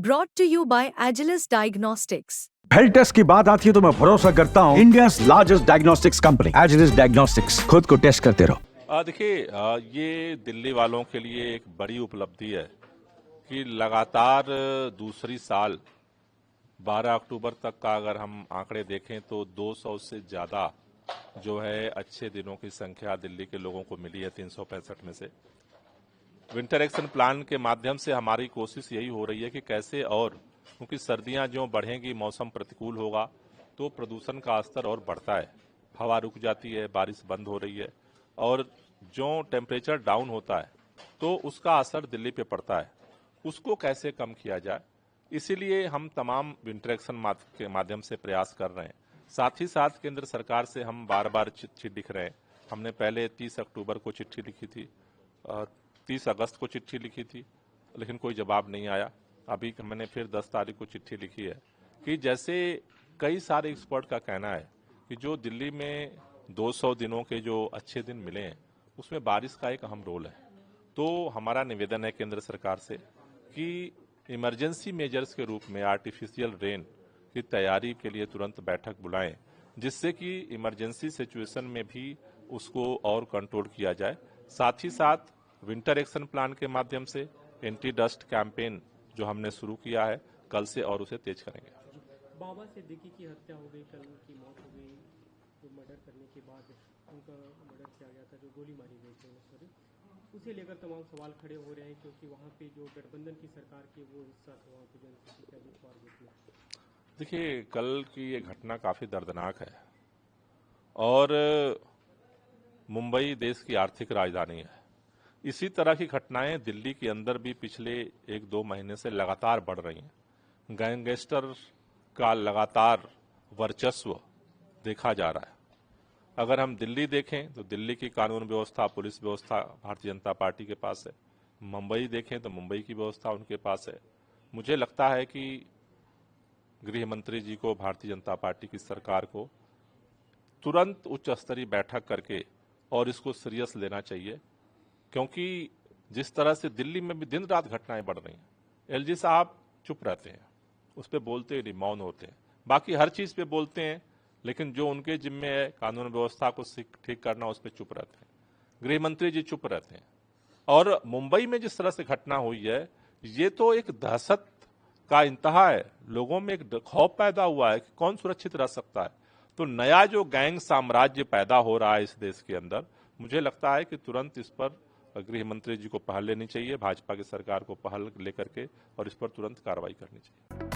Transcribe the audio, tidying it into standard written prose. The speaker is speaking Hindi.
Brought to you by Agilus Diagnostics. Health test की बात आती है तो मैं भरोसा करता हूँ India's largest diagnostics company Agilus diagnostics. खुद को टेस्ट करते रहो। देखिए, ये दिल्ली वालों के लिए एक बड़ी उपलब्धि है कि लगातार दूसरी साल 12 अक्टूबर तक का अगर हम आंकड़े देखें तो 200 से ज़्यादा जो है अच्छे दिनों की संख्या दिल्ली के लोगों को मिली है 365 में से। विंटर एक्शन प्लान के माध्यम से हमारी कोशिश यही हो रही है कि कैसे और क्योंकि सर्दियां जो बढ़ेंगी, मौसम प्रतिकूल होगा तो प्रदूषण का स्तर और बढ़ता है, हवा रुक जाती है, बारिश बंद हो रही है और जो टेम्परेचर डाउन होता है तो उसका असर दिल्ली पे पड़ता है। उसको कैसे कम किया जाए, इसीलिए हम तमाम विंटर एक्शन के माध्यम से प्रयास कर रहे हैं। साथ ही साथ केंद्र सरकार से हम बार बार चिट्ठी लिख रहे हैं। हमने पहले 30 अक्टूबर को चिट्ठी लिखी थी, 30 अगस्त को चिट्ठी लिखी थी, लेकिन कोई जवाब नहीं आया। अभी मैंने फिर 10 तारीख को चिट्ठी लिखी है कि जैसे कई सारे एक्सपर्ट का कहना है कि जो दिल्ली में 200 दिनों के जो अच्छे दिन मिले हैं उसमें बारिश का एक अहम रोल है। तो हमारा निवेदन है केंद्र सरकार से कि इमरजेंसी मेजर्स के रूप में आर्टिफिशियल रेन की तैयारी के लिए तुरंत बैठक बुलाएं, जिससे कि इमरजेंसी सिचुएशन में भी उसको और कंट्रोल किया जाए। साथ ही साथ विंटर एक्शन प्लान के माध्यम से एंटी डस्ट कैंपेन जो हमने शुरू किया है, कल से और उसे तेज करेंगे। बाबा सिद्दीकी की हत्या हो गई, कल उनकी मौत हो गई, जो मर्डर करने के बाद उनका मर्डर किया गया था, जो गोली मारी गई थी सॉरी, उसे लेकर तमाम सवाल खड़े हो रहे हैं क्योंकि वहाँ पे जो गठबंधन की सरकार की वो हिस्सा था वहाँ पे जनता। देखिए, कल की ये घटना काफी दर्दनाक है और मुंबई देश की आर्थिक राजधानी है। इसी तरह की घटनाएं दिल्ली के अंदर भी पिछले 1-2 महीने से लगातार बढ़ रही हैं। गैंगस्टर का लगातार वर्चस्व देखा जा रहा है। अगर हम दिल्ली देखें तो दिल्ली की कानून व्यवस्था, पुलिस व्यवस्था भारतीय जनता पार्टी के पास है। मुंबई देखें तो मुंबई की व्यवस्था उनके पास है। मुझे लगता है कि गृह मंत्री जी को, भारतीय जनता पार्टी की सरकार को तुरंत उच्च स्तरीय बैठक करके और इसको सीरियस लेना चाहिए, क्योंकि जिस तरह से दिल्ली में भी दिन रात घटनाएं बढ़ रही हैं। एलजी साहब चुप रहते हैं, उस पर बोलते नहीं, मौन होते हैं। बाकी हर चीज पे बोलते हैं, लेकिन जो उनके जिम्मे है कानून व्यवस्था को ठीक करना, उस पर चुप रहते हैं। गृह मंत्री जी चुप रहते हैं। और मुंबई में जिस तरह से घटना हुई है, ये तो एक दहशत का इंतहा है। लोगों में एक खौफ पैदा हुआ है कि कौन सुरक्षित रह सकता है। तो नया जो गैंग साम्राज्य पैदा हो रहा है इस देश के अंदर, मुझे लगता है कि तुरंत इस पर गृह मंत्री जी को पहल लेनी चाहिए, भाजपा की सरकार को पहल लेकर के, और इस पर तुरंत कार्रवाई करनी चाहिए।